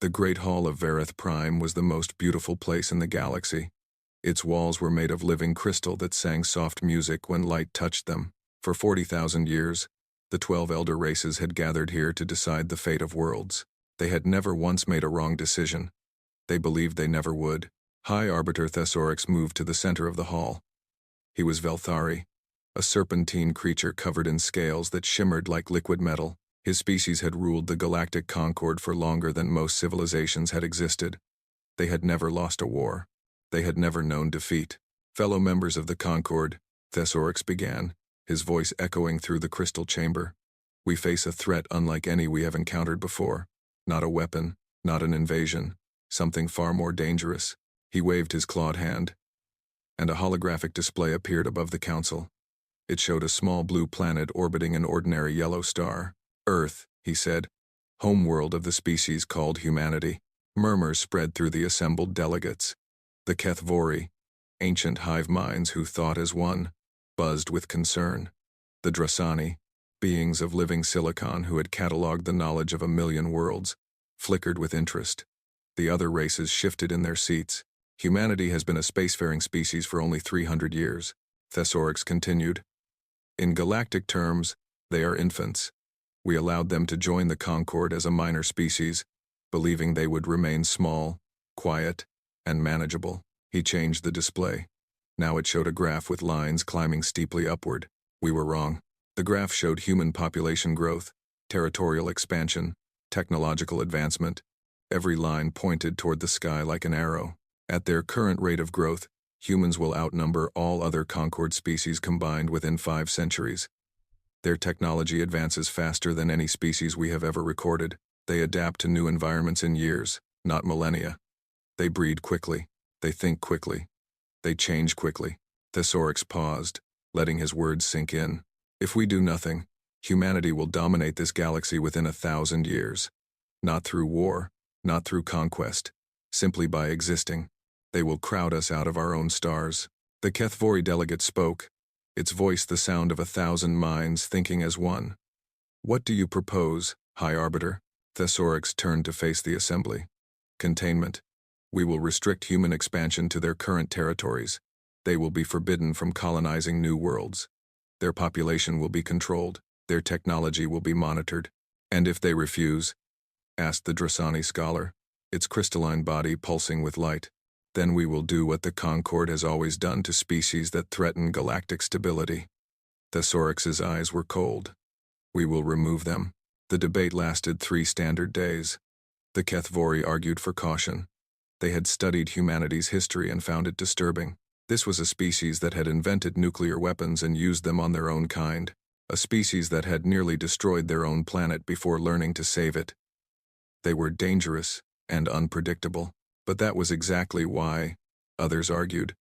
The Great Hall of Vareth Prime was the most beautiful place in the galaxy. Its walls were made of living crystal that sang soft music when light touched them. For 40,000 years, the 12 elder races had gathered here to decide the fate of worlds. They had never once made a wrong decision. They believed they never would. High Arbiter Thesaurus moved to the center of the hall. He was Velthari, a serpentine creature covered in scales that shimmered like liquid metal. His species had ruled the galactic concord for longer than most civilizations had existed. They had never lost a war. They had never known defeat. Fellow members of the Concord, Thesaurus began, his voice echoing through the crystal chamber. We face a threat unlike any we have encountered before. Not a weapon, not an invasion, something far more dangerous. He waved his clawed hand, and a holographic display appeared above the council. It showed a small blue planet orbiting an ordinary yellow star. Earth, he said, homeworld of the species called humanity. Murmurs spread through the assembled delegates. The Kethvori, ancient hive minds who thought as one, buzzed with concern. The Drasani, beings of living silicon who had cataloged the knowledge of 1,000,000 worlds, flickered with interest. The other races shifted in their seats. Humanity has been a spacefaring species for only 300 years, Thesaurus continued. In galactic terms, they are infants. We allowed them to join the Concord as a minor species, believing they would remain small, quiet, and manageable. He changed the display. Now it showed a graph with lines climbing steeply upward. We were wrong. The graph showed human population growth, territorial expansion, technological advancement. Every line pointed toward the sky like an arrow. At their current rate of growth, humans will outnumber all other Concord species combined within 5 centuries. Their technology advances faster than any species we have ever recorded. They adapt to new environments in years, not millennia. They breed quickly. They think quickly. They change quickly. Thesaurus paused, letting his words sink in. If we do nothing, humanity will dominate this galaxy within 1,000 years. Not through war, not through conquest, simply by existing. They will crowd us out of our own stars. The Kethvori delegate spoke, its voice the sound of 1,000 minds thinking as one. What do you propose, High Arbiter? Thesaurus turned to face the assembly. Containment. We will restrict human expansion to their current territories. They will be forbidden from colonizing new worlds. Their population will be controlled. Their technology will be monitored. And if they refuse? Asked the Drasani scholar, its crystalline body pulsing with light. Then we will do what the Concord has always done to species that threaten galactic stability. Thesaurus's eyes were cold. We will remove them. The debate lasted 3 standard days. The Kethvori argued for caution. They had studied humanity's history and found it disturbing. This was a species that had invented nuclear weapons and used them on their own kind. A species that had nearly destroyed their own planet before learning to save it. They were dangerous and unpredictable. But that was exactly why, others argued,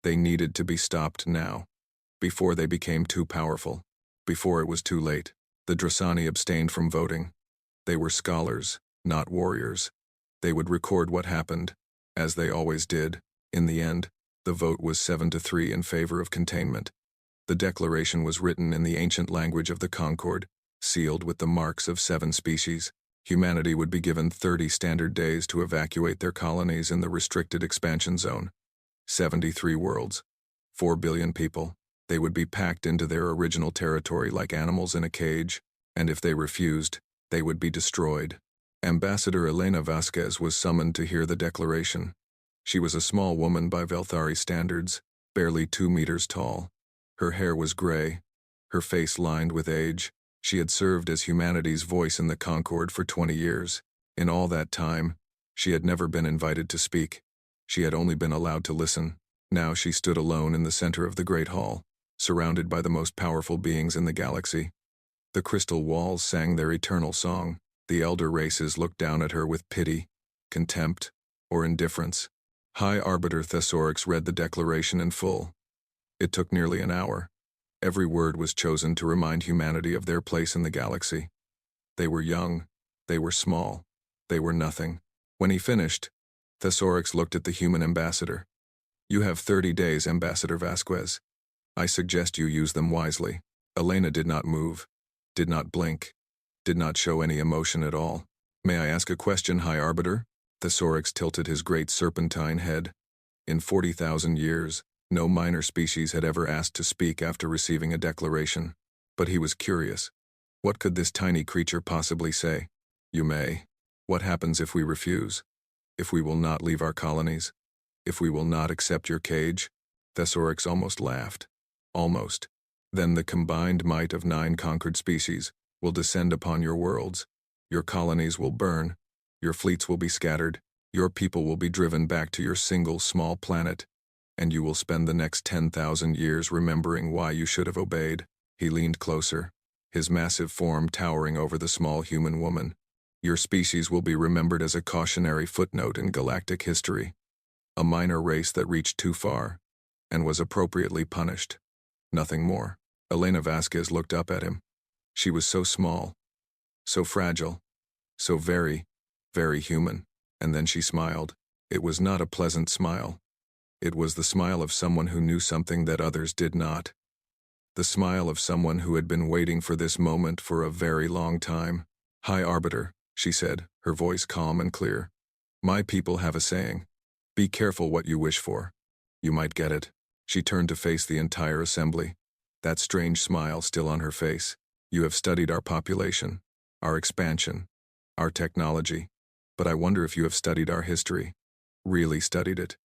they needed to be stopped now, before they became too powerful, before it was too late. The Drasani abstained from voting. They were scholars, not warriors. They would record what happened, as they always did. In the end, the vote was 7-3 in favor of containment. The declaration was written in the ancient language of the Concord, sealed with the marks of 7 species. Humanity would be given 30 standard days to evacuate their colonies in the restricted expansion zone. 73 worlds, 4 billion people. They would be packed into their original territory like animals in a cage, and if they refused, they would be destroyed. Ambassador Elena Vasquez was summoned to hear the declaration. She was a small woman by Velthari standards, barely 2 meters tall. Her hair was gray, her face lined with age. She had served as humanity's voice in the Concord for 20 years. In all that time, she had never been invited to speak. She had only been allowed to listen. Now she stood alone in the center of the Great Hall, surrounded by the most powerful beings in the galaxy. The crystal walls sang their eternal song. The elder races looked down at her with pity, contempt, or indifference. High Arbiter Thesaurus read the declaration in full. It took nearly an hour. Every word was chosen to remind humanity of their place in the galaxy. They were young, they were small, they were nothing. When he finished, Thesaurus looked at the human ambassador. You have 30 days, Ambassador Vasquez. I suggest you use them wisely. Elena did not move, did not blink, did not show any emotion at all. May I ask a question, High Arbiter? Thesaurus tilted his great serpentine head. In 40,000 years, no minor species had ever asked to speak after receiving a declaration. But he was curious. What could this tiny creature possibly say? You may. What happens if we refuse? If we will not leave our colonies? If we will not accept your cage? Thesaurus almost laughed. Almost. Then the combined might of 9 conquered species will descend upon your worlds. Your colonies will burn. Your fleets will be scattered. Your people will be driven back to your single small planet. And you will spend the next 10,000 years remembering why you should have obeyed. He leaned closer, his massive form towering over the small human woman. Your species will be remembered as a cautionary footnote in galactic history. A minor race that reached too far and was appropriately punished. Nothing more. Elena Vasquez looked up at him. She was so small, so fragile, so very, very human. And then she smiled. It was not a pleasant smile. It was the smile of someone who knew something that others did not. The smile of someone who had been waiting for this moment for a very long time. High Arbiter, she said, her voice calm and clear. My people have a saying. Be careful what you wish for. You might get it. She turned to face the entire assembly, that strange smile still on her face. You have studied our population, our expansion, our technology, but I wonder if you have studied our history. Really studied it.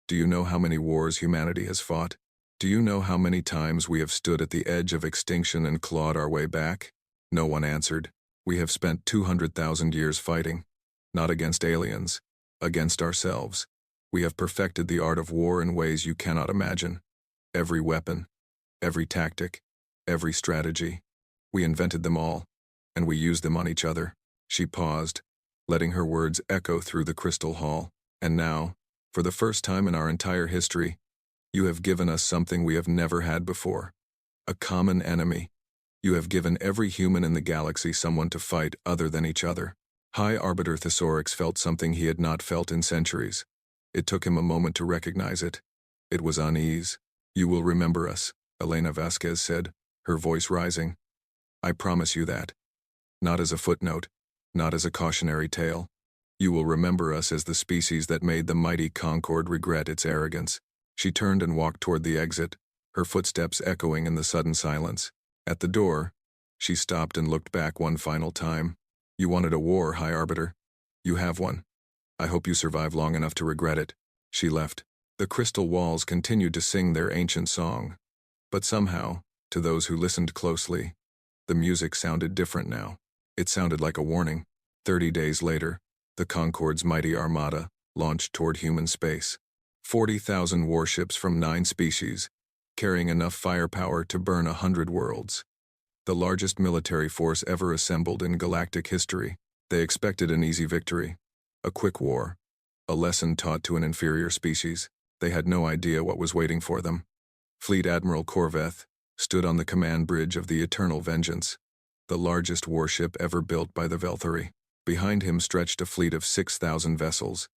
Do you know how many wars humanity has fought? Do you know how many times we have stood at the edge of extinction and clawed our way back? No one answered. We have spent 200,000 years fighting, not against aliens, against ourselves. We have perfected the art of war in ways you cannot imagine. Every weapon, every tactic, every strategy. We invented them all, and we used them on each other. She paused, letting her words echo through the crystal hall. And now, for the first time in our entire history, you have given us something we have never had before. A common enemy. You have given every human in the galaxy someone to fight other than each other. High Arbiter Thesaurus felt something he had not felt in centuries. It took him a moment to recognize it. It was unease. You will remember us, Elena Vasquez said, her voice rising. I promise you that. Not as a footnote, not as a cautionary tale. You will remember us as the species that made the mighty Concord regret its arrogance. She turned and walked toward the exit, her footsteps echoing in the sudden silence. At the door, she stopped and looked back one final time. You wanted a war, High Arbiter. You have one. I hope you survive long enough to regret it. She left. The crystal walls continued to sing their ancient song. But somehow, to those who listened closely, the music sounded different now. It sounded like a warning. 30 days later, the Concorde's mighty armada launched toward human space. 40,000 warships from 9 species, carrying enough firepower to burn 100 worlds. The largest military force ever assembled in galactic history. They expected an easy victory. A quick war. A lesson taught to an inferior species. They had no idea what was waiting for them. Fleet Admiral Corveth stood on the command bridge of the Eternal Vengeance, the largest warship ever built by the Velthari. Behind him stretched a fleet of 6,000 vessels,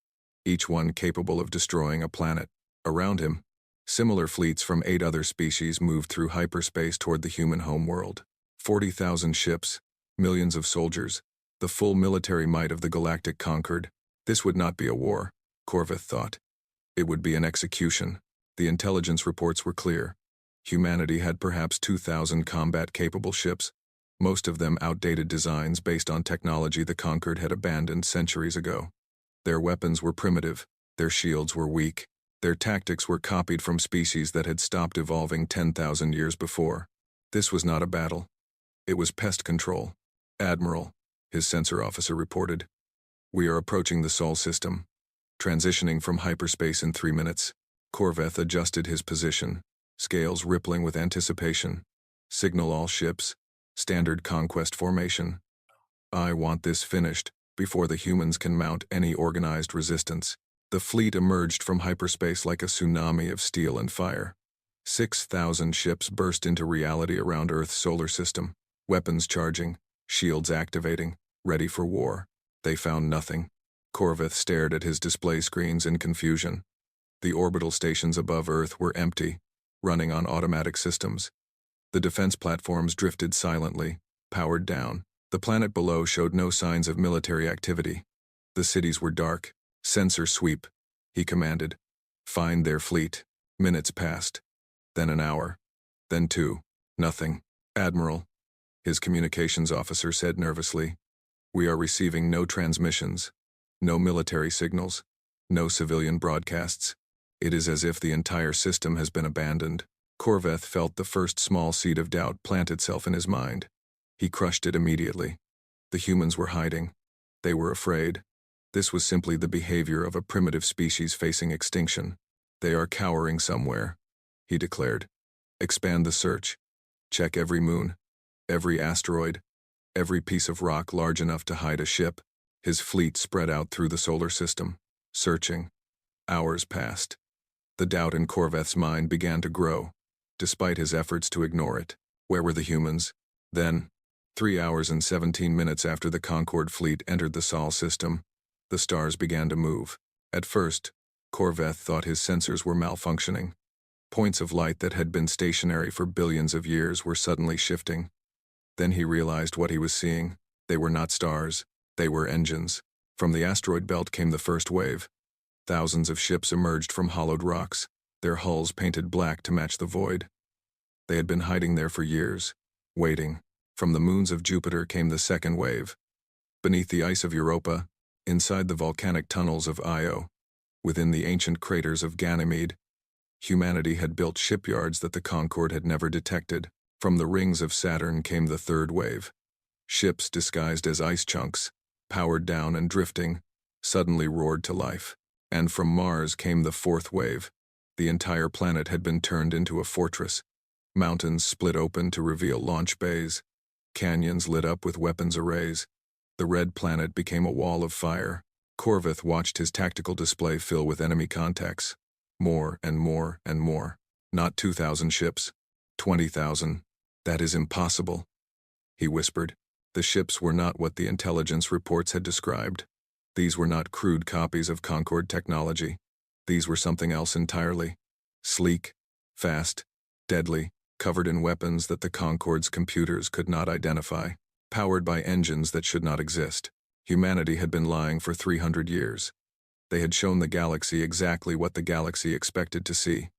each one capable of destroying a planet. Around him, similar fleets from 8 other species moved through hyperspace toward the human homeworld. 40,000 ships, millions of soldiers, the full military might of the galactic conquered. This would not be a war, Corveth thought. It would be an execution. The intelligence reports were clear. Humanity had perhaps 2,000 combat-capable ships, most of them outdated designs based on technology the conquered had abandoned centuries ago. Their weapons were primitive, their shields were weak, their tactics were copied from species that had stopped evolving 10,000 years before. This was not a battle. It was pest control. Admiral, his sensor officer reported. We are approaching the Sol system, transitioning from hyperspace in 3 minutes. Corveth adjusted his position, scales rippling with anticipation. Signal all ships, standard conquest formation. I want this finished before the humans can mount any organized resistance. The fleet emerged from hyperspace like a tsunami of steel and fire. 6,000 ships burst into reality around Earth's solar system, weapons charging, shields activating, ready for war. They found nothing. Corveth stared at his display screens in confusion. The orbital stations above Earth were empty, running on automatic systems. The defense platforms drifted silently, powered down. The planet below showed no signs of military activity. The cities were dark. "Sensor sweep," he commanded. "Find their fleet." Minutes passed. Then an hour. Then 2. Nothing. "Admiral," his communications officer said nervously, "we are receiving no transmissions, no military signals, no civilian broadcasts. It is as if the entire system has been abandoned." Corveth felt the first small seed of doubt plant itself in his mind. He crushed it immediately. The humans were hiding. They were afraid. This was simply the behavior of a primitive species facing extinction. "They are cowering somewhere," he declared. "Expand the search. Check every moon, every asteroid, every piece of rock large enough to hide a ship." His fleet spread out through the solar system, searching. Hours passed. The doubt in Corveth's mind began to grow, despite his efforts to ignore it. Where were the humans? Then, 3 hours and 17 minutes after the Concorde fleet entered the Sol system, the stars began to move. At first, Corveth thought his sensors were malfunctioning. Points of light that had been stationary for billions of years were suddenly shifting. Then he realized what he was seeing. They were not stars. They were engines. From the asteroid belt came the first wave. Thousands of ships emerged from hollowed rocks, their hulls painted black to match the void. They had been hiding there for years, waiting. From the moons of Jupiter came the second wave. Beneath the ice of Europa, inside the volcanic tunnels of Io, within the ancient craters of Ganymede, humanity had built shipyards that the Concorde had never detected. From the rings of Saturn came the third wave. Ships disguised as ice chunks, powered down and drifting, suddenly roared to life. And from Mars came the fourth wave. The entire planet had been turned into a fortress. Mountains split open to reveal launch bays. Canyons lit up with weapons arrays. The red planet became a wall of fire. Corveth watched his tactical display fill with enemy contacts. More and more and more. Not 2,000 ships. 20,000. "That is impossible," he whispered. The ships were not what the intelligence reports had described. These were not crude copies of Concorde technology. These were something else entirely. Sleek, fast, deadly, covered in weapons that the Concorde's computers could not identify, powered by engines that should not exist. Humanity had been lying for 300 years. They had shown the galaxy exactly what the galaxy expected to see.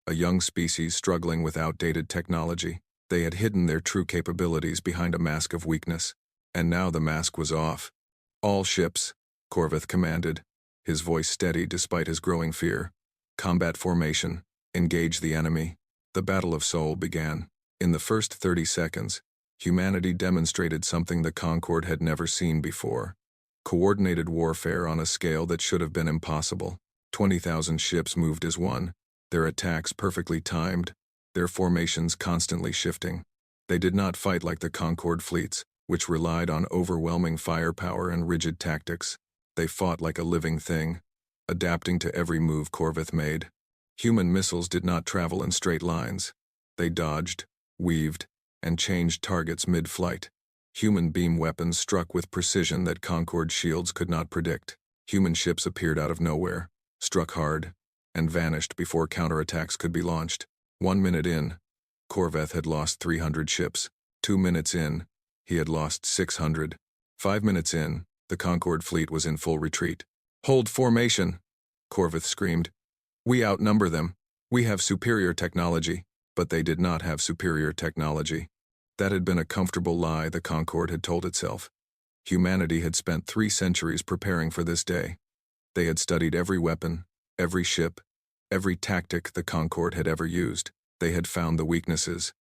A young species struggling with outdated technology. They had hidden their true capabilities behind a mask of weakness. And now the mask was off. "All ships," Corveth commanded, his voice steady despite his growing fear. "Combat formation. Engage the enemy." The Battle of Sol began. In the first 30 seconds, humanity demonstrated something the Concorde had never seen before. Coordinated warfare on a scale that should have been impossible. 20,000 ships moved as one, their attacks perfectly timed, their formations constantly shifting. They did not fight like the Concorde fleets, which relied on overwhelming firepower and rigid tactics. They fought like a living thing, adapting to every move Corveth made. Human missiles did not travel in straight lines. They dodged, weaved, and changed targets mid-flight. Human beam weapons struck with precision that Concorde shields could not predict. Human ships appeared out of nowhere, struck hard, and vanished before counterattacks could be launched. 1 minute in, Corveth had lost 300 ships. 2 minutes in, he had lost 600. 5 minutes in, the Concorde fleet was in full retreat. "Hold formation," Corveth screamed. "We outnumber them. We have superior technology." But they did not have superior technology. That had been a comfortable lie the Concorde had told itself. Humanity had spent 3 centuries preparing for this day. They had studied every weapon, every ship, every tactic the Concorde had ever used. They had found the weaknesses.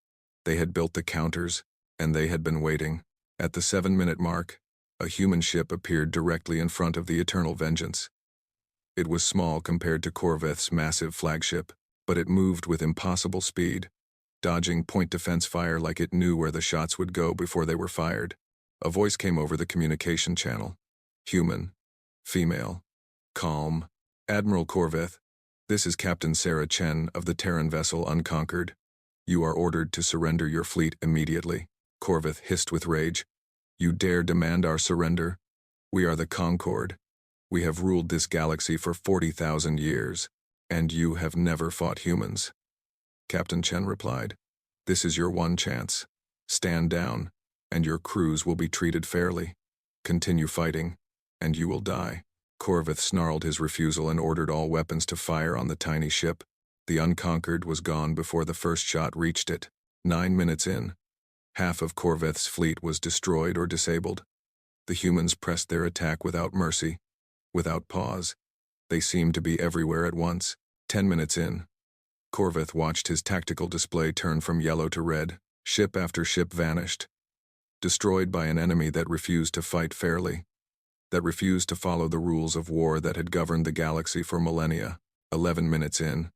They had built the counters, and they had been waiting. At the 7-minute mark, a human ship appeared directly in front of the Eternal Vengeance. It was small compared to Corveth's massive flagship, but it moved with impossible speed, dodging point defense fire like it knew where the shots would go before they were fired. A voice came over the communication channel. Human. Female. Calm. "Admiral Corveth, this is Captain Sarah Chen of the Terran vessel Unconquered. You are ordered to surrender your fleet immediately." Corveth hissed with rage. "You dare demand our surrender? We are the Concorde. We have ruled this galaxy for 40,000 years, and you have never fought humans." Captain Chen replied, "This is your one chance. Stand down, and your crews will be treated fairly. Continue fighting, and you will die." Corvith snarled his refusal and ordered all weapons to fire on the tiny ship. The Unconquered was gone before the first shot reached it. 9 minutes in, half of Corvith's fleet was destroyed or disabled. The humans pressed their attack without mercy, without pause. They seemed to be everywhere at once. 10 minutes in, Corvith watched his tactical display turn from yellow to red. Ship after ship vanished, destroyed by an enemy that refused to fight fairly, that refused to follow the rules of war that had governed the galaxy for millennia. 11 minutes in,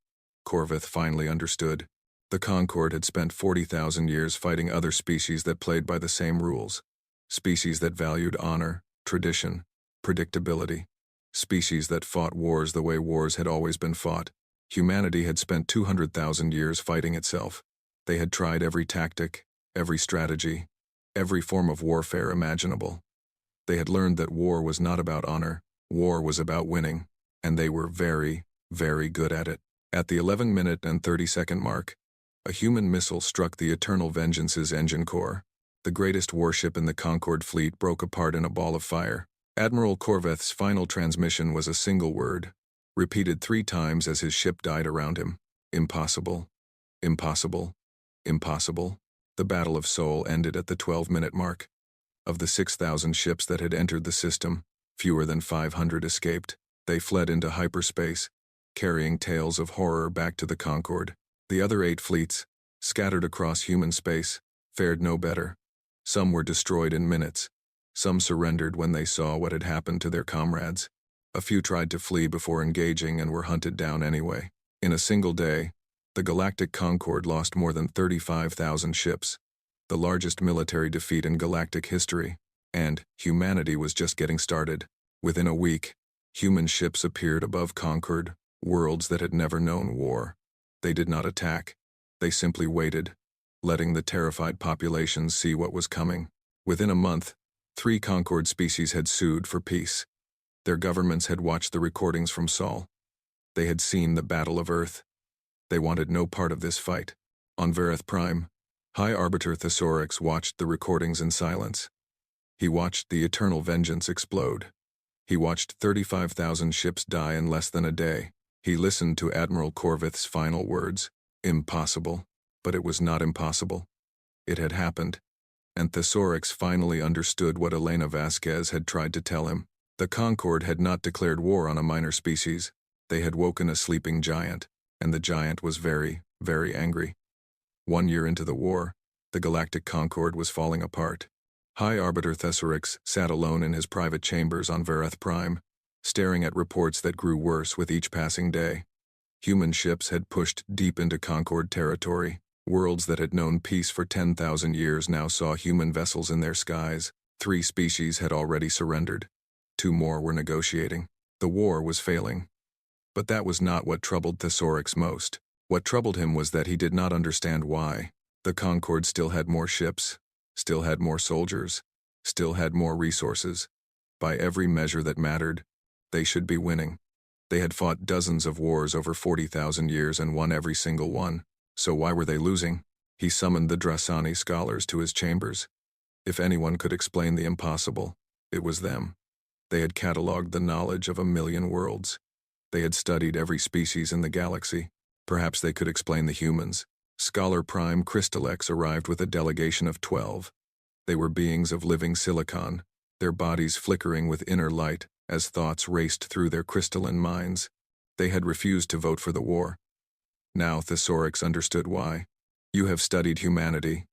Corvith finally understood. The Concord had spent 40,000 years fighting other species that played by the same rules. Species that valued honor, tradition, predictability. Species that fought wars the way wars had always been fought. Humanity had spent 200,000 years fighting itself. They had tried every tactic, every strategy, every form of warfare imaginable. They had learned that war was not about honor, war was about winning, and they were very, very good at it. At the 11-minute and 30-second mark, a human missile struck the Eternal Vengeance's engine core. The greatest warship in the Concord fleet broke apart in a ball of fire. Admiral Corvith's final transmission was a single word, repeated 3 times as his ship died around him. Impossible. Impossible. Impossible. The Battle of Seoul ended at the 12-minute mark. Of the 6,000 ships that had entered the system, fewer than 500 escaped. They fled into hyperspace, carrying tales of horror back to the Concord. The other 8 fleets, scattered across human space, fared no better. Some were destroyed in minutes. Some surrendered when they saw what had happened to their comrades. A few tried to flee before engaging and were hunted down anyway. In a single day, the Galactic Concord lost more than 35,000 ships, the largest military defeat in galactic history, and humanity was just getting started. Within a week, human ships appeared above Concord, worlds that had never known war. They did not attack. They simply waited, letting the terrified populations see what was coming. Within a month, 3 Concord species had sued for peace. Their governments had watched the recordings from Sol. They had seen the Battle of Earth. They wanted no part of this fight. On Vareth Prime, High Arbiter Thesaurus watched the recordings in silence. He watched the Eternal Vengeance explode. He watched 35,000 ships die in less than a day. He listened to Admiral Corvith's final words. Impossible. But it was not impossible. It had happened. And Thesaurus finally understood what Elena Vasquez had tried to tell him. The Concord had not declared war on a minor species. They had woken a sleeping giant, and the giant was very, very angry. 1 year into the war, the Galactic Concord was falling apart. High Arbiter Thesaurus sat alone in his private chambers on Vareth Prime, staring at reports that grew worse with each passing day. Human ships had pushed deep into Concord territory. Worlds that had known peace for 10,000 years now saw human vessels in their skies. 3 species had already surrendered. 2 more were negotiating. The war was failing. But that was not what troubled Thesaurus most. What troubled him was that he did not understand why. The Concord still had more ships, still had more soldiers, still had more resources. By every measure that mattered, they should be winning. They had fought dozens of wars over 40,000 years and won every single one. So why were they losing? He summoned the Drasani scholars to his chambers. If anyone could explain the impossible, it was them. They had catalogued the knowledge of 1,000,000 worlds. They had studied every species in the galaxy. Perhaps they could explain the humans. Scholar Prime Crystalex arrived with a delegation of 12. They were beings of living silicon, their bodies flickering with inner light as thoughts raced through their crystalline minds. They had refused to vote for the war. Now Thesaurus understood why. "You have studied humanity,"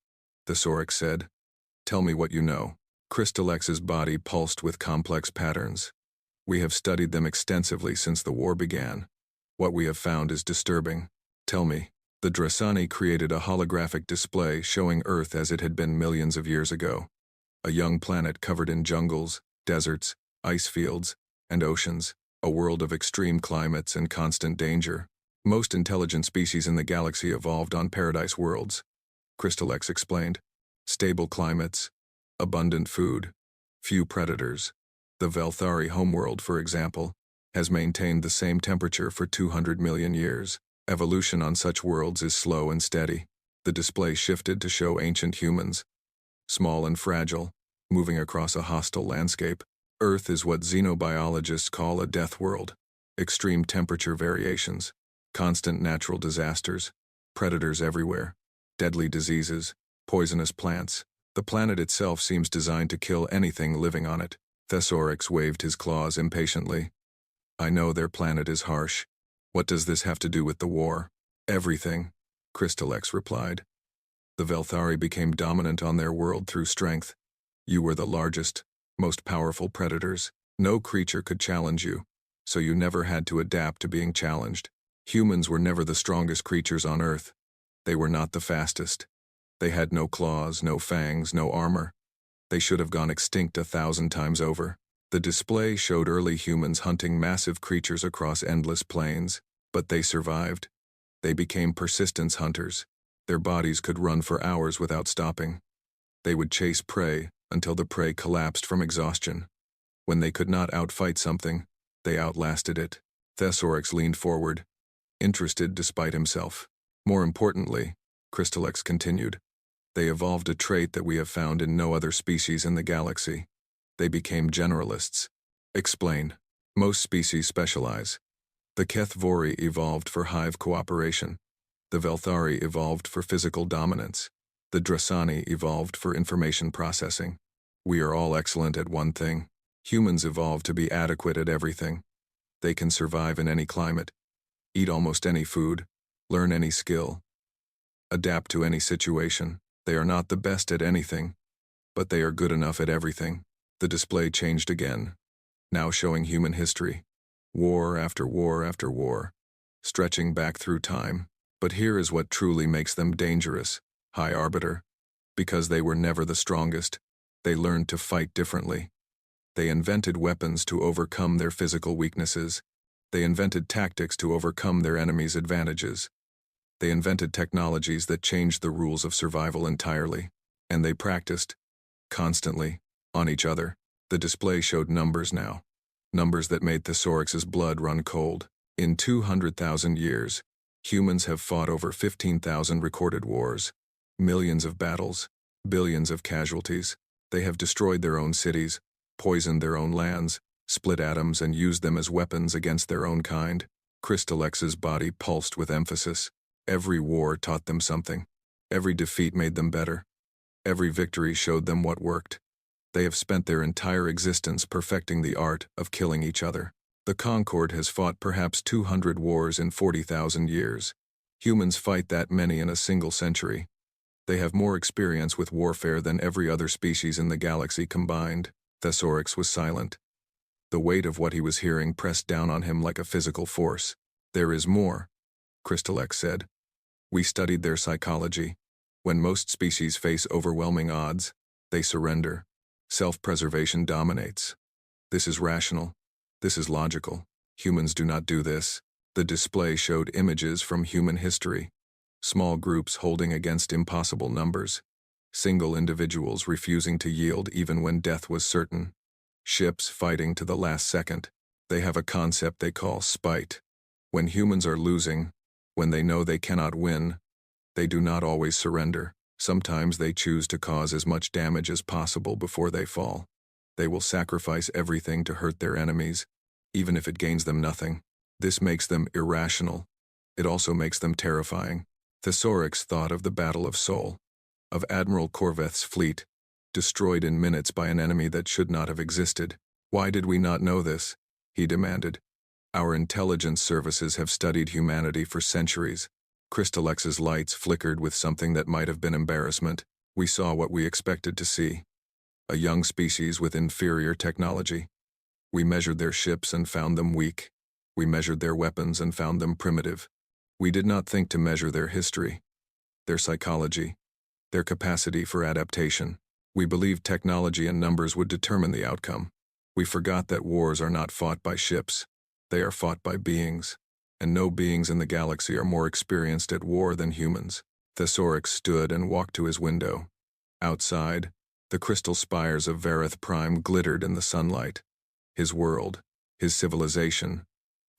Thesaurus said. "Tell me what you know." Crystalex's body pulsed with complex patterns. "We have studied them extensively since the war began. What we have found is disturbing. Tell me." The Drasani created a holographic display showing Earth as it had been millions of years ago. A young planet covered in jungles, deserts, ice fields, and oceans, a world of extreme climates and constant danger. Most intelligent species in the galaxy evolved on paradise worlds, Crystalex explained. Stable climates, abundant food, few predators. The Velthari homeworld, for example, has maintained the same temperature for 200 million years. Evolution on such worlds is slow and steady. The display shifted to show ancient humans, small and fragile, moving across a hostile landscape. Earth is what xenobiologists call a death world. Extreme temperature variations, constant natural disasters, predators everywhere, deadly diseases, poisonous plants. The planet itself seems designed to kill anything living on it. Thesaurus waved his claws impatiently. I know their planet is harsh. What does this have to do with the war? Everything, Crystalex replied. The Velthari became dominant on their world through strength. You were the largest, most powerful predators. No creature could challenge you, so you never had to adapt to being challenged. Humans were never the strongest creatures on Earth. They were not the fastest. They had no claws, no fangs, no armor. They should have gone extinct 1,000 times over. The display showed early humans hunting massive creatures across endless plains, but they survived. They became persistence hunters. Their bodies could run for hours without stopping. They would chase prey until the prey collapsed from exhaustion. When they could not outfight something, they outlasted it. Thesaurus leaned forward, interested despite himself. More importantly, Crystalex continued, they evolved a trait that we have found in no other species in the galaxy. They became generalists. Explain. Most species specialize. The Kethvori evolved for hive cooperation. The Velthari evolved for physical dominance. The Drasani evolved for information processing. We are all excellent at one thing. Humans evolved to be adequate at everything. They can survive in any climate, eat almost any food, learn any skill, adapt to any situation. They are not the best at anything, but they are good enough at everything. The display changed again, now showing human history. War after war after war, stretching back through time. But here is what truly makes them dangerous, High Arbiter. Because they were never the strongest, they learned to fight differently. They invented weapons to overcome their physical weaknesses. They invented tactics to overcome their enemies' advantages. They invented technologies that changed the rules of survival entirely. And they practiced, constantly, on each other. The display showed numbers now. Numbers that made Thesaurus's blood run cold. In 200,000 years, humans have fought over 15,000 recorded wars. Millions of battles, billions of casualties. They have destroyed their own cities, poisoned their own lands, split atoms and used them as weapons against their own kind. Crystalex's body pulsed with emphasis. Every war taught them something. Every defeat made them better. Every victory showed them what worked. They have spent their entire existence perfecting the art of killing each other. The Concord has fought perhaps 200 wars in 40,000 years. Humans fight that many in a single century. They have more experience with warfare than every other species in the galaxy combined. Thesaurus was silent. The weight of what he was hearing pressed down on him like a physical force. There is more, Crystalex said. We studied their psychology. When most species face overwhelming odds, they surrender. Self-preservation dominates. This is rational. This is logical. Humans do not do this. The display showed images from human history. Small groups holding against impossible numbers. Single individuals refusing to yield even when death was certain. Ships fighting to the last second. They have a concept they call spite. When humans are losing, when they know they cannot win, they do not always surrender. Sometimes they choose to cause as much damage as possible before they fall. They will sacrifice everything to hurt their enemies, even if it gains them nothing. This makes them irrational. It also makes them terrifying. Thesaurus thought of the Battle of Sol, of Admiral Corveth's fleet, destroyed in minutes by an enemy that should not have existed. Why did we not know this? He demanded. Our intelligence services have studied humanity for centuries. Crystalex's lights flickered with something that might have been embarrassment. We saw what we expected to see. A young species with inferior technology. We measured their ships and found them weak. We measured their weapons and found them primitive. We did not think to measure their history, their psychology, their capacity for adaptation. We believed technology and numbers would determine the outcome. We forgot that wars are not fought by ships. They are fought by beings, and no beings in the galaxy are more experienced at war than humans. Thesaurus stood and walked to his window. Outside, the crystal spires of Vareth Prime glittered in the sunlight. His world, his civilization,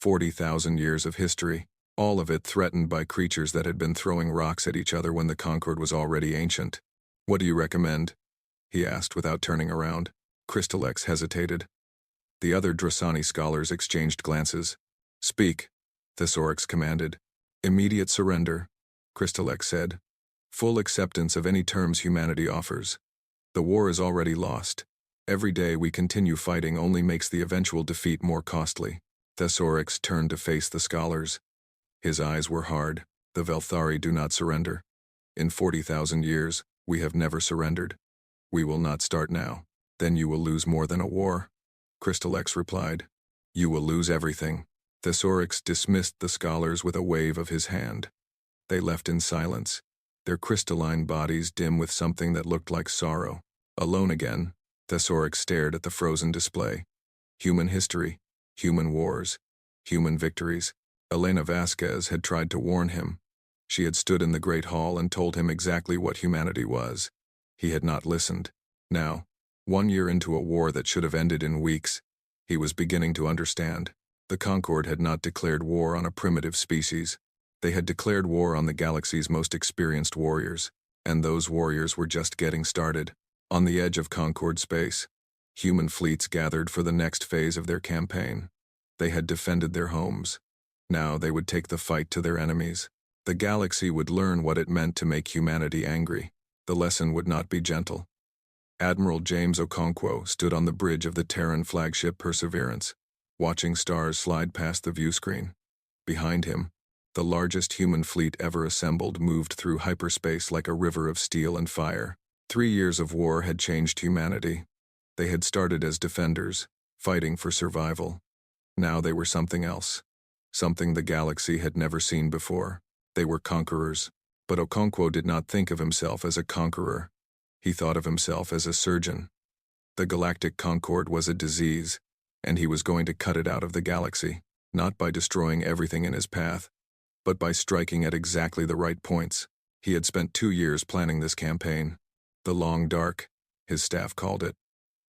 40,000 years of history, all of it threatened by creatures that had been throwing rocks at each other when the Concord was already ancient. What do you recommend? he asked without turning around. Crystal X hesitated. The other Drasani scholars exchanged glances. Speak, Thesaurus commanded. Immediate surrender, Crystal X said. Full acceptance of any terms humanity offers. The war is already lost. Every day we continue fighting only makes the eventual defeat more costly. Thesaurus turned to face the scholars. His eyes were hard. The Velthari do not surrender. In 40,000 years, we have never surrendered. We will not start now. Then you will lose more than a war. Crystal X replied. You will lose everything. Thesaurus dismissed the scholars with a wave of his hand. They left in silence, their crystalline bodies dim with something that looked like sorrow. Alone again, Thesaurus stared at the frozen display. Human history, human wars, human victories. Elena Vasquez had tried to warn him. She had stood in the Great Hall and told him exactly what humanity was. He had not listened. Now, 1 year into a war that should have ended in weeks, he was beginning to understand. The Concord had not declared war on a primitive species. They had declared war on the galaxy's most experienced warriors, and those warriors were just getting started. On the edge of Concord space, human fleets gathered for the next phase of their campaign. They had defended their homes. Now they would take the fight to their enemies. The galaxy would learn what it meant to make humanity angry. The lesson would not be gentle. Admiral James Okonkwo stood on the bridge of the Terran flagship Perseverance, watching stars slide past the viewscreen. Behind him, the largest human fleet ever assembled moved through hyperspace like a river of steel and fire. 3 years of war had changed humanity. They had started as defenders, fighting for survival. Now they were something else. Something the galaxy had never seen before. They were conquerors. But Okonkwo did not think of himself as a conqueror. He thought of himself as a surgeon. The Galactic Concord was a disease, and he was going to cut it out of the galaxy, not by destroying everything in his path, but by striking at exactly the right points. He had spent 2 years planning this campaign. The Long Dark, his staff called it.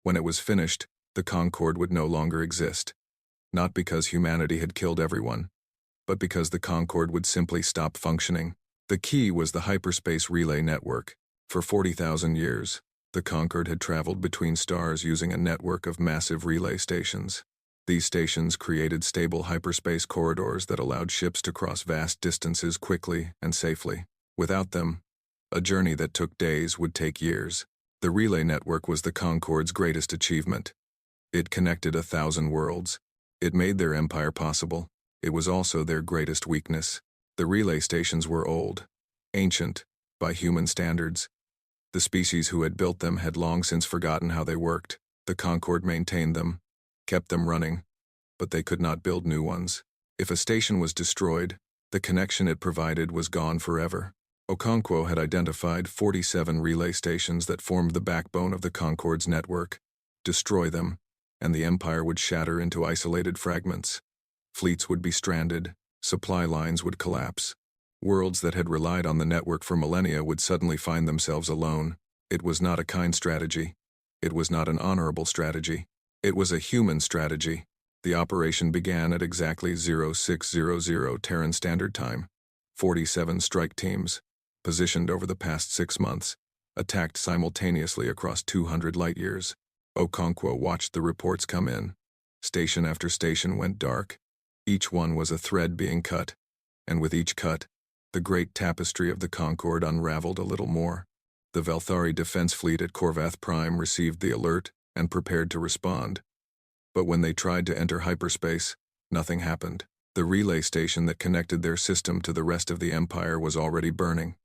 When it was finished, the Concord would no longer exist. Not because humanity had killed everyone, but because the Concord would simply stop functioning. The key was the hyperspace relay network. For 40,000 years, the Concord had traveled between stars using a network of massive relay stations. These stations created stable hyperspace corridors that allowed ships to cross vast distances quickly and safely. Without them, a journey that took days would take years. The relay network was the Concord's greatest achievement. It connected 1,000 worlds. It made their empire possible. It was also their greatest weakness. The relay stations were old, ancient, by human standards. The species who had built them had long since forgotten how they worked. The Concord maintained them, kept them running, but they could not build new ones. If a station was destroyed, the connection it provided was gone forever. Okonkwo had identified 47 relay stations that formed the backbone of the Concord's network. Destroy them, and the empire would shatter into isolated fragments. Fleets would be stranded, supply lines would collapse. Worlds that had relied on the network for millennia would suddenly find themselves alone. It was not a kind strategy. It was not an honorable strategy. It was a human strategy. The operation began at exactly 0600 Terran Standard Time. 47 strike teams, positioned over the past 6 months, attacked simultaneously across 200 light-years. Okonkwo watched the reports come in. Station after station went dark. Each one was a thread being cut, and with each cut, the great tapestry of the Concord unraveled a little more. The Velthari defense fleet at Korvath Prime received the alert and prepared to respond. But when they tried to enter hyperspace, nothing happened. The relay station that connected their system to the rest of the Empire was already burning.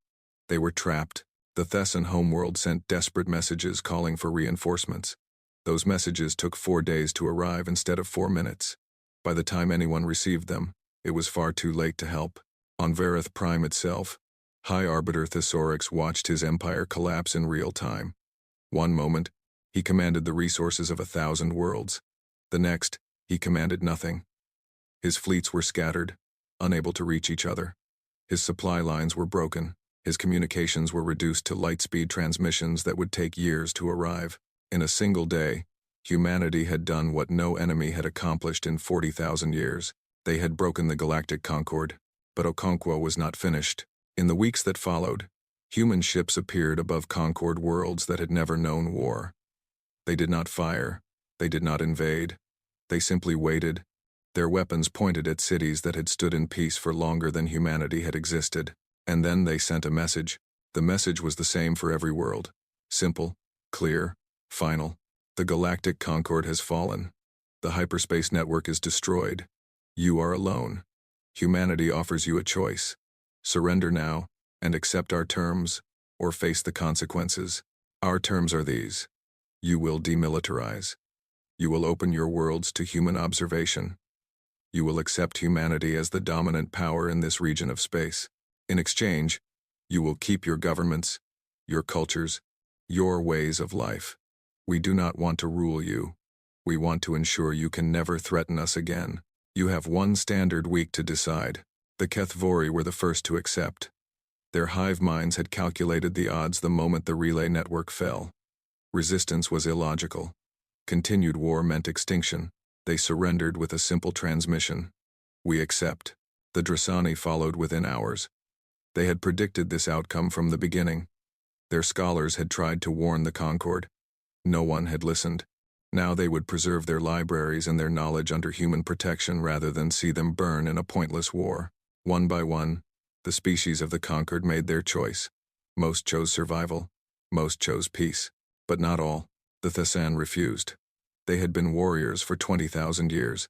They were trapped. The Thessan homeworld sent desperate messages calling for reinforcements. Those messages took 4 days to arrive instead of 4 minutes. By the time anyone received them, it was far too late to help. On Vareth Prime itself, High Arbiter Thesaurus watched his empire collapse in real time. One moment, he commanded the resources of 1,000 worlds. The next, he commanded nothing. His fleets were scattered, unable to reach each other. His supply lines were broken. His communications were reduced to light-speed transmissions that would take years to arrive. In a single day, humanity had done what no enemy had accomplished in 40,000 years. They had broken the Galactic Concord. But Okonkwo was not finished. In the weeks that followed, Human ships appeared above conquered worlds that had never known war. They did not fire. They did not invade. They simply waited, their weapons pointed at cities that had stood in peace for longer than humanity had existed. And then they sent a message. The message was the same for every world. Simple, clear, final. The galactic concord has fallen. The hyperspace network is destroyed. You are alone. Humanity offers you a choice. Surrender now, and accept our terms, or face the consequences. Our terms are these. You will demilitarize. You will open your worlds to human observation. You will accept humanity as the dominant power in this region of space. In exchange, you will keep your governments, your cultures, your ways of life. We do not want to rule you. We want to ensure you can never threaten us again. You have one standard week to decide. The Kethvori were the first to accept. Their hive minds had calculated the odds the moment the relay network fell. Resistance was illogical. Continued war meant extinction. They surrendered with a simple transmission. We accept. The Drasani followed within hours. They had predicted this outcome from the beginning. Their scholars had tried to warn the Concord. No one had listened. Now they would preserve their libraries and their knowledge under human protection rather than see them burn in a pointless war. One by one, the species of the conquered made their choice. Most chose survival. Most chose peace. But not all. The Thesan refused. They had been warriors for 20,000 years.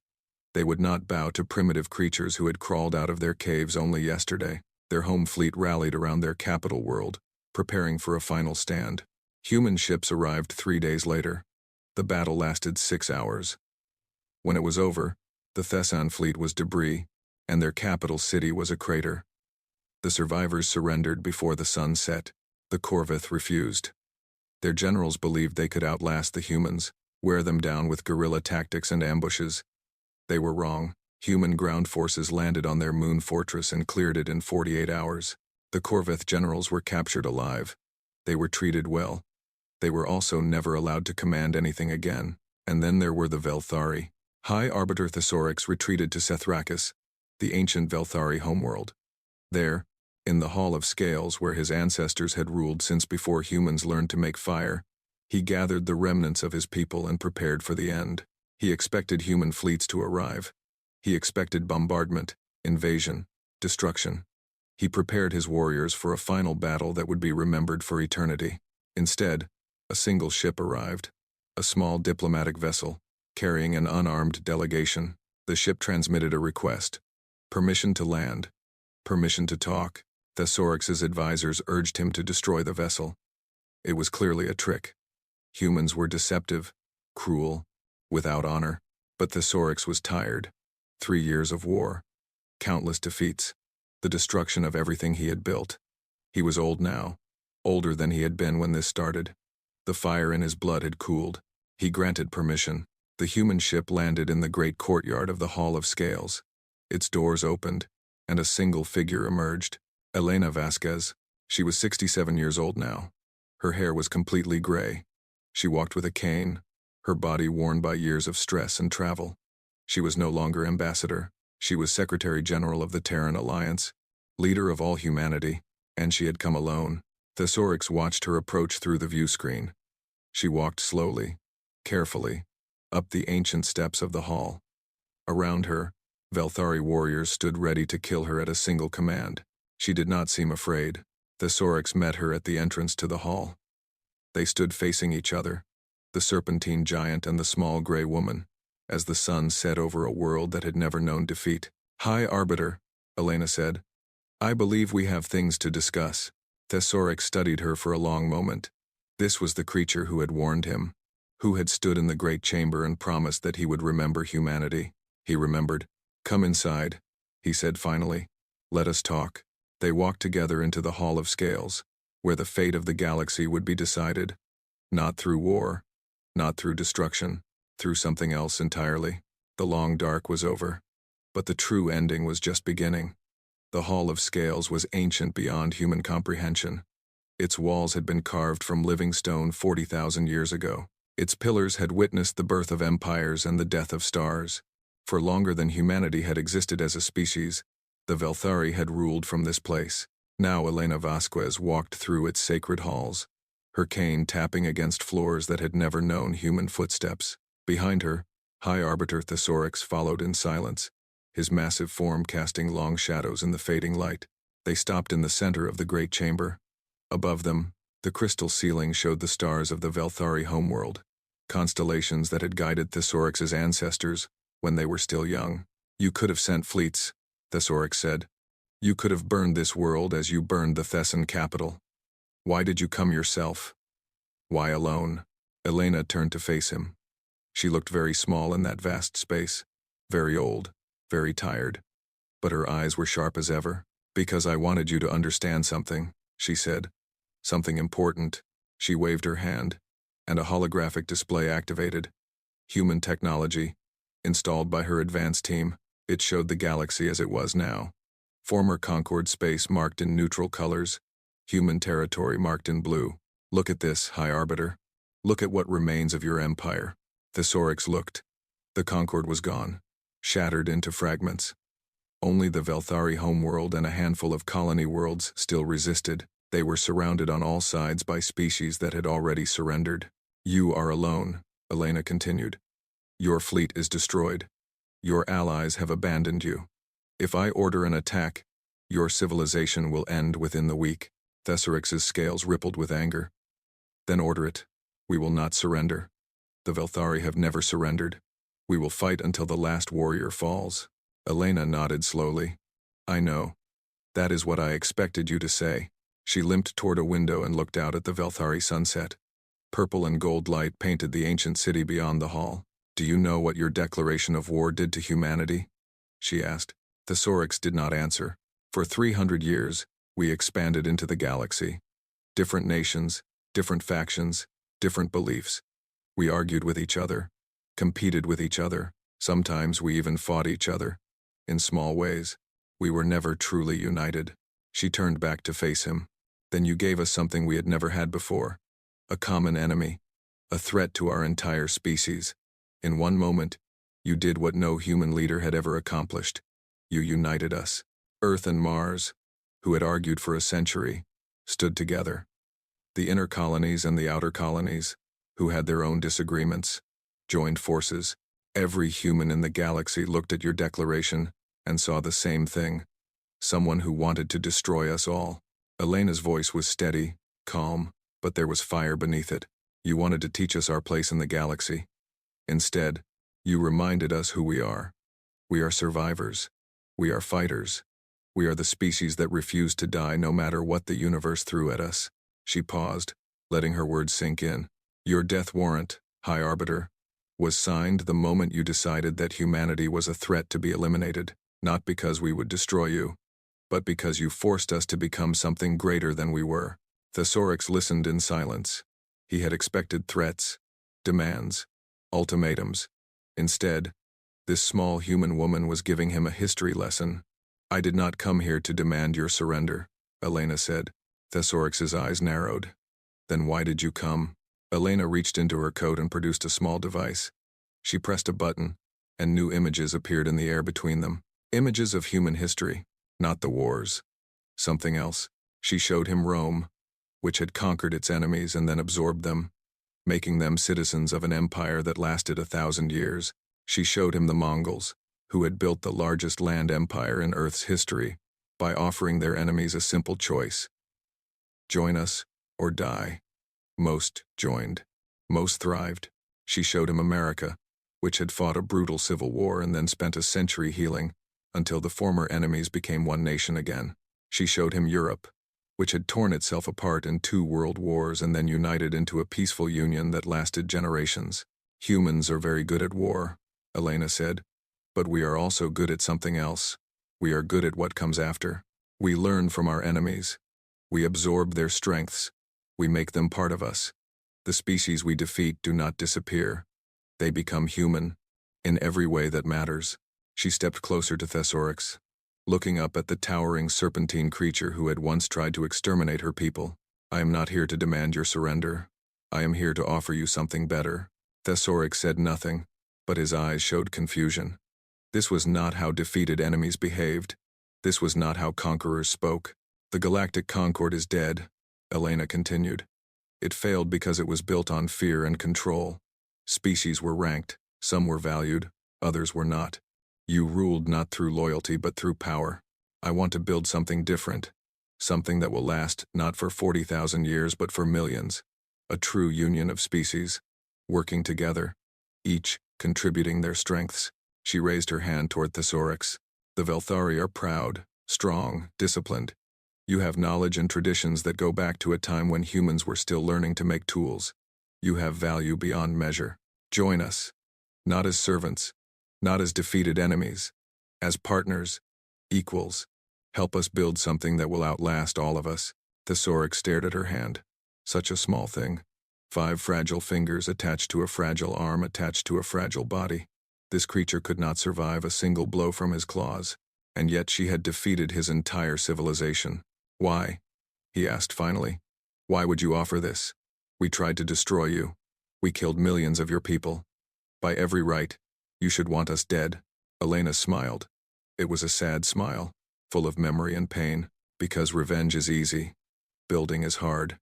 They would not bow to primitive creatures who had crawled out of their caves only yesterday. Their home fleet rallied around their capital world, preparing for a final stand. Human ships arrived 3 days later. The battle lasted 6 hours. When it was over, the Thesan fleet was debris, and their capital city was a crater. The survivors surrendered before the sun set. The Corvith refused. Their generals believed they could outlast the humans, wear them down with guerrilla tactics and ambushes. They were wrong. Human ground forces landed on their moon fortress and cleared it in 48 hours. The Corvith generals were captured alive. They were treated well. They were also never allowed to command anything again. And then there were the Velthari. High Arbiter Thesaurus retreated to Sethrakis, the ancient Velthari homeworld. There, in the Hall of Scales where his ancestors had ruled since before humans learned to make fire, he gathered the remnants of his people and prepared for the end. He expected human fleets to arrive. He expected bombardment, invasion, destruction. He prepared his warriors for a final battle that would be remembered for eternity. Instead, a single ship arrived, a small diplomatic vessel, carrying an unarmed delegation. The ship transmitted a request. Permission to land. Permission to talk. Thesaurus's advisors urged him to destroy the vessel. It was clearly a trick. Humans were deceptive, cruel, without honor. But Thesaurus was tired. 3 years of war. Countless defeats. The destruction of everything he had built. He was old now. Older than he had been when this started. The fire in his blood had cooled. He granted permission. The human ship landed in the great courtyard of the Hall of Scales. Its doors opened, and a single figure emerged. Elena Vasquez. She was 67 years old now. Her hair was completely gray. She walked with a cane, her body worn by years of stress and travel. She was no longer ambassador. She was Secretary General of the Terran Alliance, leader of all humanity, and she had come alone. Thesaurus watched her approach through the view screen. She walked slowly, carefully, up the ancient steps of the hall. Around her, Velthari warriors stood ready to kill her at a single command. She did not seem afraid. Thesaurus met her at the entrance to the hall. They stood facing each other, the serpentine giant and the small gray woman, as the sun set over a world that had never known defeat. High Arbiter, Elena said. I believe we have things to discuss. Thesaurus studied her for a long moment. This was the creature who had warned him, who had stood in the great chamber and promised that he would remember humanity. He remembered. Come inside, he said finally. Let us talk. They walked together into the Hall of Scales, where the fate of the galaxy would be decided. Not through war, not through destruction, through something else entirely. The long dark was over, but the true ending was just beginning. The Hall of Scales was ancient beyond human comprehension. Its walls had been carved from living stone 40,000 years ago. Its pillars had witnessed the birth of empires and the death of stars. For longer than humanity had existed as a species, the Velthari had ruled from this place. Now Elena Vasquez walked through its sacred halls, her cane tapping against floors that had never known human footsteps. Behind her, High Arbiter Thesaurus followed in silence, his massive form casting long shadows in the fading light. They stopped in the center of the great chamber. Above them, the crystal ceiling showed the stars of the Velthari homeworld, constellations that had guided Thesaurus's ancestors when they were still young. You could have sent fleets, Thesaurus said. You could have burned this world as you burned the Thessan capital. Why did you come yourself? Why alone? Elena turned to face him. She looked very small in that vast space, very old, very tired, but her eyes were sharp as ever. Because I wanted you to understand something, she said. Something important. She waved her hand, and a holographic display activated. Human technology, installed by her advanced team. It showed the galaxy as it was now. Former Concord space marked in neutral colors, human territory marked in blue. Look at this, High Arbiter. Look at what remains of your empire. Thesaurus looked. The Concord was gone, shattered into fragments. Only the Velthari homeworld and a handful of colony worlds still resisted. They were surrounded on all sides by species that had already surrendered. You are alone, Elena continued. Your fleet is destroyed. Your allies have abandoned you. If I order an attack, your civilization will end within the week. Thesaurus's scales rippled with anger. Then order it. We will not surrender. The Velthari have never surrendered. We will fight until the last warrior falls. Elena nodded slowly. I know. That is what I expected you to say. She limped toward a window and looked out at the Velthari sunset. Purple and gold light painted the ancient city beyond the hall. Do you know what your declaration of war did to humanity? She asked. Thesaurus did not answer. For 300 years, we expanded into the galaxy. Different nations, different factions, different beliefs. We argued with each other, competed with each other. Sometimes we even fought each other. In small ways, we were never truly united. She turned back to face him. Then you gave us something we had never had before. A common enemy. A threat to our entire species. In one moment, you did what no human leader had ever accomplished. You united us. Earth and Mars, who had argued for a century, stood together. The inner colonies and the outer colonies, who had their own disagreements, joined forces. Every human in the galaxy looked at your declaration and saw the same thing. Someone who wanted to destroy us all. Elena's voice was steady, calm, but there was fire beneath it. You wanted to teach us our place in the galaxy. Instead, you reminded us who we are. We are survivors. We are fighters. We are the species that refuse to die no matter what the universe threw at us. She paused, letting her words sink in. Your death warrant, High Arbiter, was signed the moment you decided that humanity was a threat to be eliminated, not because we would destroy you, but because you forced us to become something greater than we were. Thesaurus listened in silence. He had expected threats, demands, ultimatums. Instead, this small human woman was giving him a history lesson. I did not come here to demand your surrender, Elena said. Thesaurus's eyes narrowed. Then why did you come? Elena reached into her coat and produced a small device. She pressed a button, and new images appeared in the air between them. Images of human history, not the wars. Something else. She showed him Rome, which had conquered its enemies and then absorbed them, making them citizens of an empire that lasted 1,000 years. She showed him the Mongols, who had built the largest land empire in Earth's history by offering their enemies a simple choice. Join us or die. Most joined. Most thrived. She showed him America, which had fought a brutal civil war and then spent a century healing until the former enemies became one nation again. She showed him Europe, which had torn itself apart in 2 world wars and then united into a peaceful union that lasted generations. Humans are very good at war, Elena said, but we are also good at something else. We are good at what comes after. We learn from our enemies. We absorb their strengths. We make them part of us. The species we defeat do not disappear. They become human, in every way that matters. She stepped closer to Thesaurus, looking up at the towering serpentine creature who had once tried to exterminate her people. I am not here to demand your surrender. I am here to offer you something better. Thesaurus said nothing, but his eyes showed confusion. This was not how defeated enemies behaved. This was not how conquerors spoke. The Galactic Concord is dead, Elena continued. It failed because it was built on fear and control. Species were ranked, some were valued, others were not. You ruled not through loyalty but through power. I want to build something different, something that will last not for 40,000 years but for millions. A true union of species, working together, each contributing their strengths. She raised her hand toward Thesaurus. The Velthari are proud, strong, disciplined. You have knowledge and traditions that go back to a time when humans were still learning to make tools. You have value beyond measure. Join us, not as servants, not as defeated enemies, as partners, equals. Help us build something that will outlast all of us. Thesaurus stared at her hand. Such a small thing. 5 fragile fingers attached to a fragile arm attached to a fragile body. This creature could not survive a single blow from his claws, and yet she had defeated his entire civilization. Why? He asked finally. Why would you offer this? We tried to destroy you. We killed millions of your people. By every right, you should want us dead. Elena smiled. It was a sad smile, full of memory and pain, because revenge is easy. Building is hard.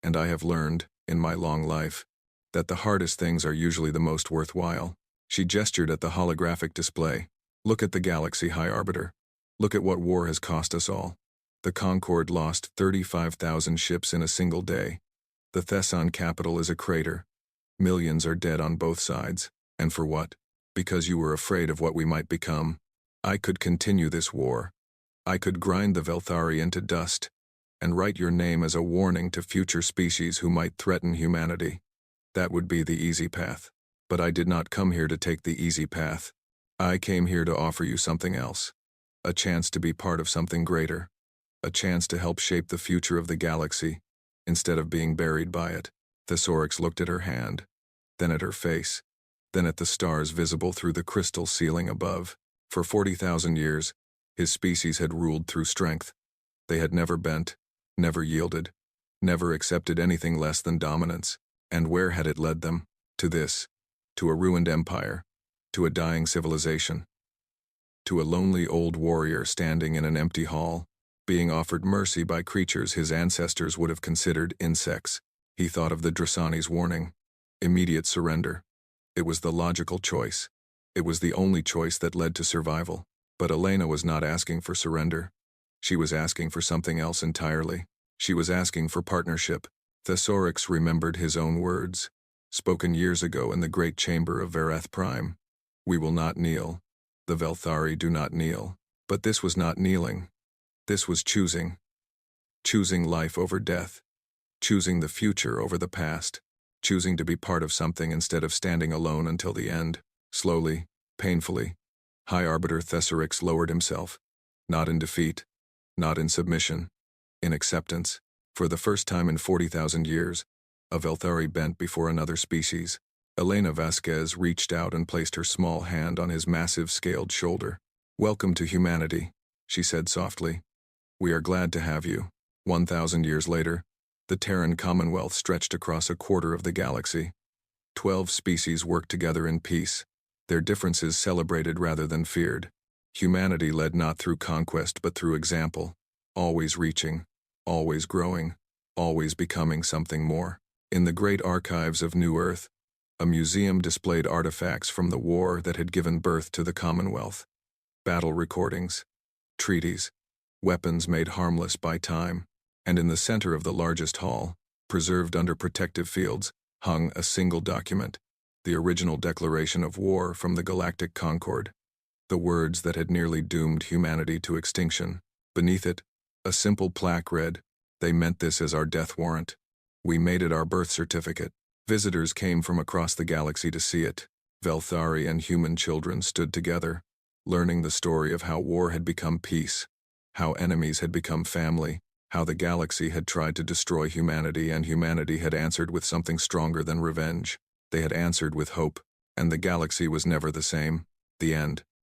And I have learned, in my long life, that the hardest things are usually the most worthwhile. She gestured at the holographic display. Look at the galaxy, High Arbiter. Look at what war has cost us all. The Concord lost 35,000 ships in a single day. The Thesson capital is a crater. Millions are dead on both sides. And for what? Because you were afraid of what we might become. I could continue this war. I could grind the Velthari into dust, and write your name as a warning to future species who might threaten humanity. That would be the easy path. But I did not come here to take the easy path. I came here to offer you something else. A chance to be part of something greater. A chance to help shape the future of the galaxy, instead of being buried by it. Thesaurus looked at her hand, then at her face, then at the stars visible through the crystal ceiling above. For 40,000 years, his species had ruled through strength. They had never bent, never yielded, never accepted anything less than dominance. And where had it led them? To this, to a ruined empire, to a dying civilization, to a lonely old warrior standing in an empty hall, being offered mercy by creatures his ancestors would have considered insects. He thought of the Drasani's warning. Immediate surrender. It was the logical choice. It was the only choice that led to survival. But Elena was not asking for surrender. She was asking for something else entirely. She was asking for partnership. Thesaurus remembered his own words, spoken years ago in the great chamber of Vareth Prime. We will not kneel. The Velthari do not kneel. But this was not kneeling. This was choosing. Choosing life over death. Choosing the future over the past. Choosing to be part of something instead of standing alone until the end. Slowly, painfully, High Arbiter Thesaurus lowered himself. Not in defeat. Not in submission. In acceptance. For the first time in 40,000 years, a Velthari bent before another species. Elena Vasquez reached out and placed her small hand on his massive scaled shoulder. Welcome to humanity, she said softly. We are glad to have you. 1,000 years later, the Terran Commonwealth stretched across a quarter of the galaxy. 12 species worked together in peace, their differences celebrated rather than feared. Humanity led not through conquest but through example, always reaching, always growing, always becoming something more. In the great archives of New Earth, a museum displayed artifacts from the war that had given birth to the Commonwealth. Battle recordings, treaties, weapons made harmless by time, and in the center of the largest hall, preserved under protective fields, hung a single document, the original declaration of war from the Galactic Concord, the words that had nearly doomed humanity to extinction. Beneath it, a simple plaque read, "They meant this as our death warrant. We made it our birth certificate." Visitors came from across the galaxy to see it. Velthari and human children stood together, learning the story of how war had become peace, how enemies had become family, how the galaxy had tried to destroy humanity and humanity had answered with something stronger than revenge. They had answered with hope, and the galaxy was never the same. The end.